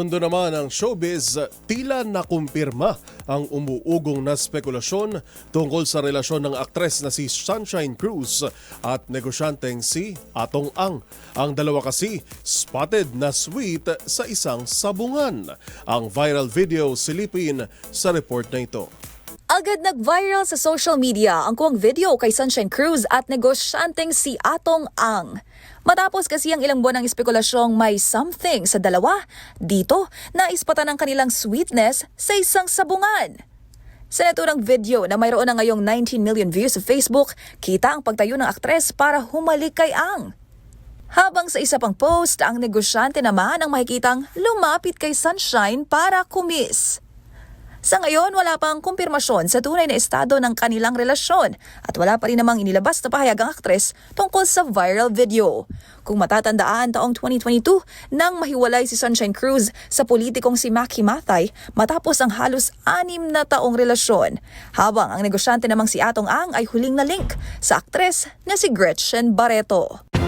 mundo naman ng showbiz, tila nakumpirma ang umuugong na spekulasyon tungkol sa relasyon ng aktres na si Sunshine Cruz at negosyanteng si Atong Ang. Ang dalawa kasi spotted na sweet sa isang sabungan. Ang viral video silipin sa report na ito. Agad nag-viral sa social media ang kuwang video kay Sunshine Cruz at negosyanteng si Atong Ang. Matapos kasi ang ilang buwan ng espekulasyong may something sa dalawa, dito naispatan ang kanilang sweetness sa isang sabungan. Sa naturang video na mayroon na ngayong 19 million views sa Facebook, kita ang pagtayo ng aktres para humalik kay Ang. Habang sa isa pang post, ang negosyante naman ang makikitang lumapit kay Sunshine para kumis. Sa ngayon, wala pang kumpirmasyon sa tunay na estado ng kanilang relasyon at wala pa rin namang inilabas na pahayag ang aktres tungkol sa viral video. Kung matatandaan, taong 2022 nang mahiwalay si Sunshine Cruz sa politikong si Maki Matay matapos ang halos 6 na taong relasyon, habang ang negosyante namang si Atong Ang ay huling na link sa aktres na si Gretchen Barreto.